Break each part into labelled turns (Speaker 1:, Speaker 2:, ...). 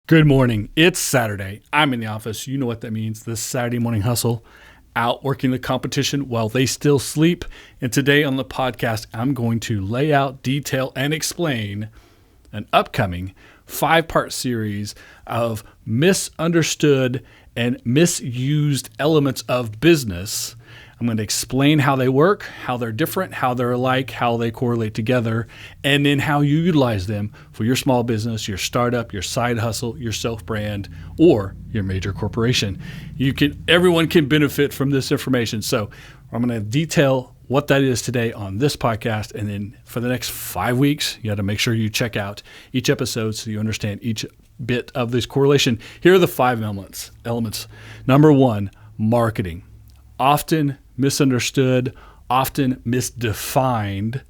Speaker 1: Good morning. It's Saturday. I'm in the office. You know what that means. This Saturday morning hustle, out working the competition while they still sleep. And today on the podcast, I'm going to lay out, detail, and explain an upcoming 5-part series of misunderstood and misused elements of business. I'm going to explain how they work, how they're different, how they're alike, how they correlate together, and then how you utilize them for your small business, your startup, your side hustle, your self-brand, or your major corporation. Everyone can benefit from this information. So I'm going to detail what that is today on this podcast. And then for the next 5 weeks, you got to make sure you check out each episode so you understand each bit of this correlation. Here are the 5 elements. Number 1, marketing. Often misunderstood, often misdefined,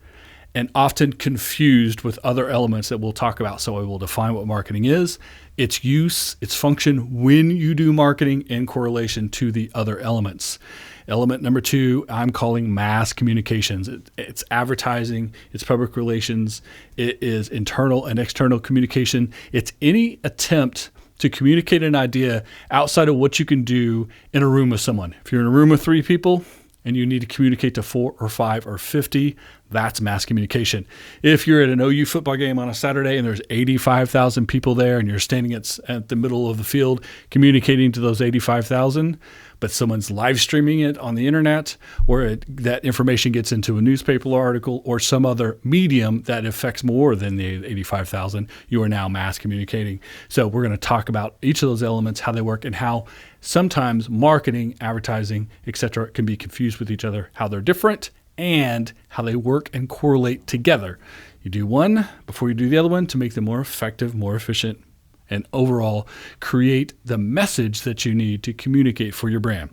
Speaker 1: and often confused with other elements that we'll talk about. So I will define what marketing is, its use, its function when you do marketing in correlation to the other elements. Element number 2, I'm calling mass communications. It's advertising, it's public relations, it is internal and external communication. It's any attempt to communicate an idea outside of what you can do in a room with someone. If you're in a room with 3 people and you need to communicate to 4 or 5 or 50, that's mass communication. If you're at an OU football game on a Saturday and there's 85,000 people there and you're standing at the middle of the field communicating to those 85,000, but someone's live streaming it on the internet, or that information gets into a newspaper article or some other medium that affects more than the 85,000, you are now mass communicating. So we're going to talk about each of those elements, how they work, and how sometimes marketing, advertising, etc. can be confused with each other, how they're different, and how they work and correlate together. You do one before you do the other one to make them more effective, more efficient, and overall create the message that you need to communicate for your brand.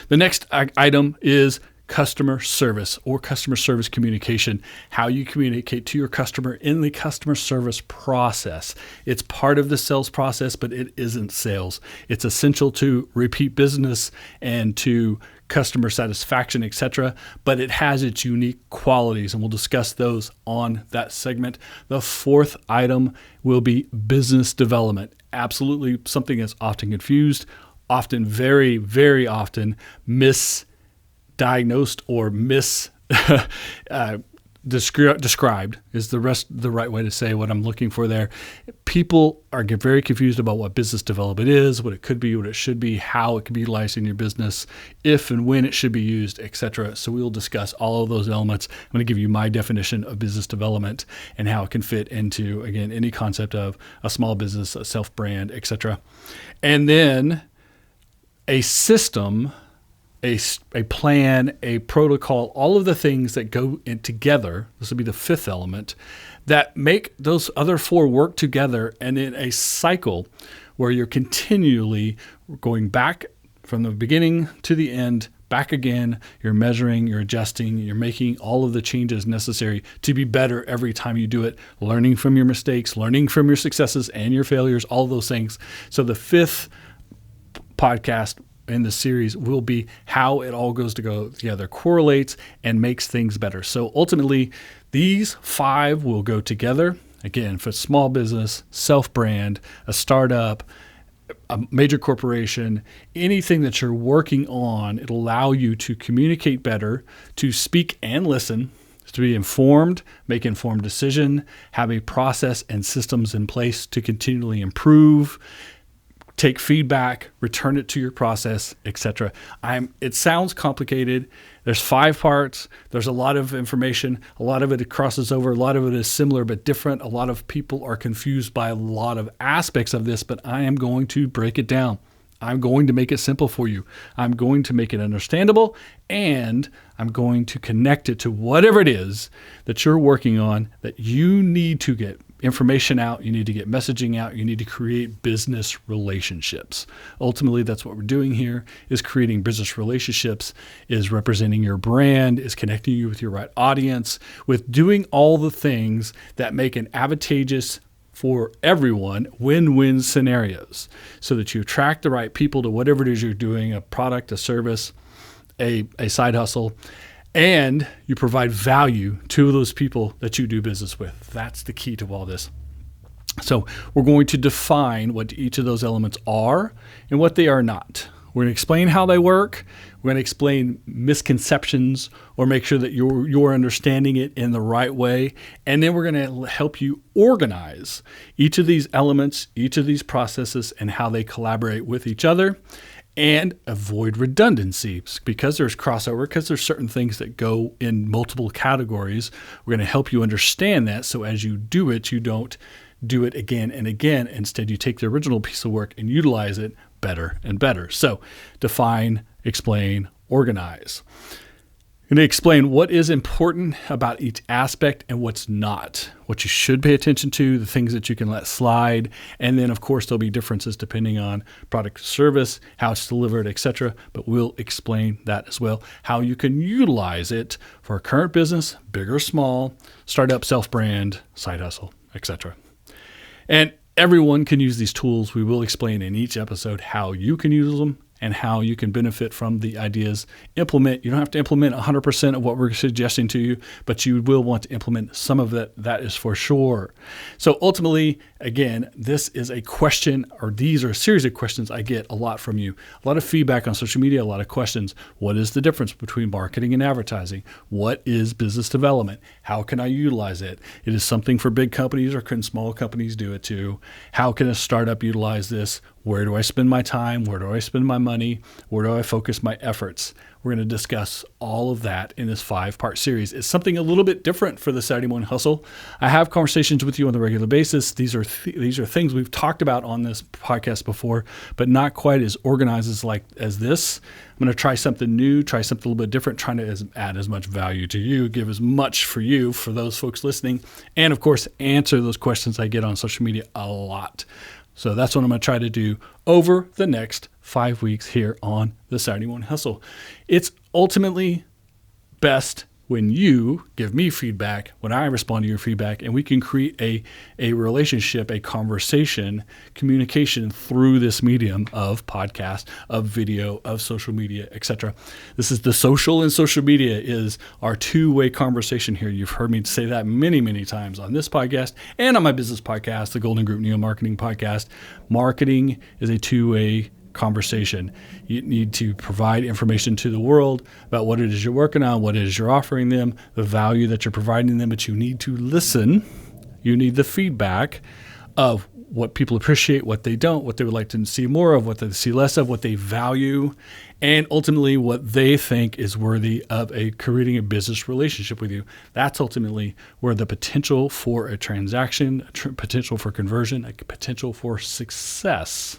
Speaker 1: The next item is customer service or customer service communication, how you communicate to your customer in the customer service process. It's part of the sales process, but it isn't sales. It's essential to repeat business and to customer satisfaction, etc., but it has its unique qualities, and we'll discuss those on that segment. The 4th item will be business development. Absolutely something that's often confused, often very, very often misdiagnosed or described is the right way to say what I'm looking for there. People get very confused about what business development is, what it could be, what it should be, how it can be utilized in your business, if and when it should be used, etc. So we'll discuss all of those elements. I'm going to give you my definition of business development and how it can fit into, again, any concept of a small business, a self-brand, etc. And then a system, a plan, a protocol, all of the things that go in together, this will be the 5th element, that make those other 4 work together and in a cycle where you're continually going back from the beginning to the end, back again, you're measuring, you're adjusting, you're making all of the changes necessary to be better every time you do it, learning from your mistakes, learning from your successes and your failures, all of those things. So the 5th podcast in the series will be how it all goes together, correlates, and makes things better. So ultimately, these 5 will go together. Again, for small business, self-brand, a startup, a major corporation, anything that you're working on, it'll allow you to communicate better, to speak and listen, to be informed, make informed decision, have a process and systems in place to continually improve, take feedback, return it to your process, etc. It sounds complicated. There's 5 parts. There's a lot of information. A lot of it crosses over. A lot of it is similar but different. A lot of people are confused by a lot of aspects of this, but I am going to break it down. I'm going to make it simple for you. I'm going to make it understandable, and I'm going to connect it to whatever it is that you're working on that you need to get information out, you need to get messaging out, you need to create business relationships. Ultimately, that's what we're doing here, is creating business relationships, is representing your brand, is connecting you with your right audience, with doing all the things that make an advantageous for everyone win-win scenarios so that you attract the right people to whatever it is you're doing, a product, a service, a side hustle, and you provide value to those people that you do business with. That's the key to all this. So we're going to define what each of those elements are and what they are not. We're going to explain how they work. We're going to explain misconceptions or make sure that you're understanding it in the right way. And then we're going to help you organize each of these elements, each of these processes, and how they collaborate with each other, and avoid redundancy because there's crossover, because there's certain things that go in multiple categories. We're going to help you understand that. So as you do it, you don't do it again and again. Instead, you take the original piece of work and utilize it better and better. So define, explain, organize. I'm going to explain what is important about each aspect and what's not, what you should pay attention to, the things that you can let slide. And then, of course, there'll be differences depending on product or service, how it's delivered, etc. But we'll explain that as well, how you can utilize it for a current business, big or small, startup, self-brand, side hustle, etc. And everyone can use these tools. We will explain in each episode how you can use them and how you can benefit from the ideas. Implement. You don't have to implement 100% of what we're suggesting to you, but you will want to implement some of that. That is for sure. So ultimately, again, this is a question, or these are a series of questions I get a lot from you. A lot of feedback on social media, a lot of questions. What is the difference between marketing and advertising? What is business development? How can I utilize it? It is something for big companies, or can small companies do it too? How can a startup utilize this? Where do I spend my time? Where do I spend my money? Where do I focus my efforts? We're going to discuss all of that in this 5-part series. It's something a little bit different for the Saturday Morning Hustle. I have conversations with you on a regular basis. These are things we've talked about on this podcast before, but not quite as organized as this. I'm going to try something new, try something a little bit different, trying to add as much value to you, give as much for you, for those folks listening, and of course, answer those questions I get on social media a lot. So that's what I'm going to try to do over the next 5 weeks here on the Saturday Morning Hustle. It's ultimately best when you give me feedback, when I respond to your feedback, and we can create a relationship, a conversation, communication through this medium of podcast, of video, of social media, etc. This is the social, and social media is our two-way conversation here. You've heard me say that many, many times on this podcast and on my business podcast, the Golden Group Neo Marketing Podcast. Marketing is a two-way conversation. You need to provide information to the world about what it is you're working on, what it is you're offering them, the value that you're providing them, but you need to listen. You need the feedback of what people appreciate, what they don't, what they would like to see more of, what they see less of, what they value, and ultimately what they think is worthy of creating a business relationship with you. That's ultimately where the potential for a transaction, potential for conversion, a potential for success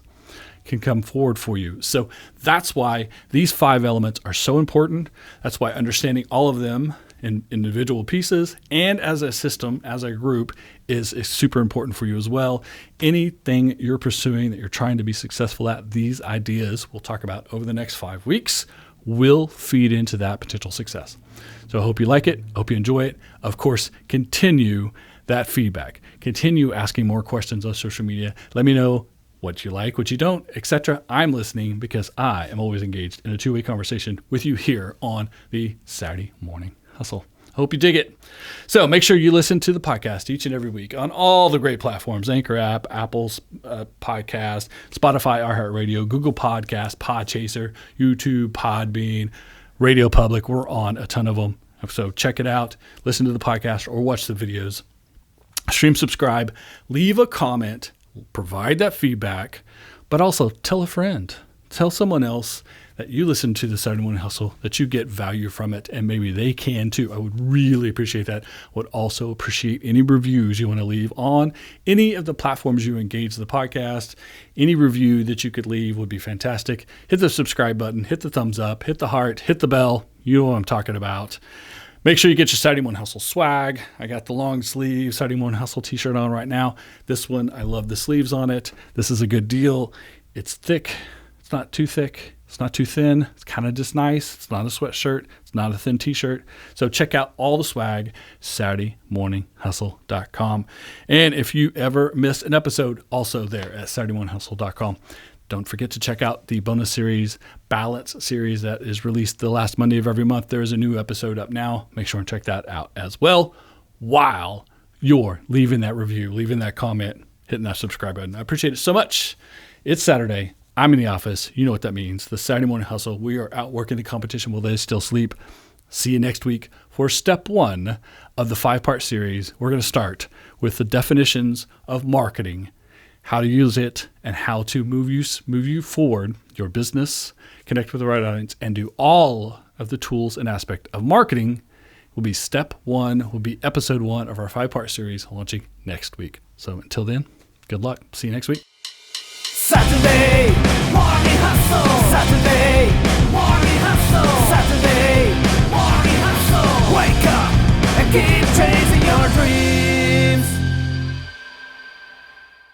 Speaker 1: can come forward for you. So that's why these 5 elements are so important. That's why understanding all of them in individual pieces and as a system, as a group, is super important for you as well. Anything you're pursuing that you're trying to be successful at, these ideas we'll talk about over the next 5 weeks will feed into that potential success. So I hope you like it. I hope you enjoy it. Of course, continue that feedback. Continue asking more questions on social media. Let me know what you like, what you don't, etc. I'm listening because I am always engaged in a two-way conversation with you here on the Saturday Morning Hustle. I hope you dig it. So make sure you listen to the podcast each and every week on all the great platforms: Anchor app, Apple's podcast, Spotify, iHeartRadio, Google Podcast, Podchaser, YouTube, Podbean, Radio Public. We're on a ton of them. So check it out, listen to the podcast, or watch the videos. Stream, subscribe, leave a comment, provide that feedback, but also tell a friend, tell someone else that you listen to the Saturday Morning Hustle, that you get value from it, and maybe they can too. I would really appreciate that. Would also appreciate any reviews you want to leave on any of the platforms you engage the podcast. Any review that you could leave would be fantastic. Hit the subscribe button, hit the thumbs up, hit the heart, hit the bell. You know what I'm talking about. Make sure you get your Saturday Morning Hustle swag. I got the long sleeve Saturday Morning Hustle t-shirt on right now. This one, I love the sleeves on it. This is a good deal. It's thick. It's not too thick. It's not too thin. It's kind of just nice. It's not a sweatshirt. It's not a thin t-shirt. So check out all the swag, SaturdayMorningHustle.com. And if you ever miss an episode, also there at SaturdayMorningHustle.com. Don't forget to check out the bonus series, Balance series, that is released the last Monday of every month. There is a new episode up now. Make sure and check that out as well while you're leaving that review, leaving that comment, hitting that subscribe button. I appreciate it so much. It's Saturday. I'm in the office. You know what that means. The Saturday morning hustle. We are out working the competition while they still sleep. See you next week for step 1 of the 5-part series. We're going to start with the definitions of marketing, how to use it, and how to move you forward, your business, connect with the right audience, and do all of the tools and aspect of marketing. Will be step 1, will be episode 1 of our 5-part series launching next week. So until then, good luck. See you next week.
Speaker 2: Saturday.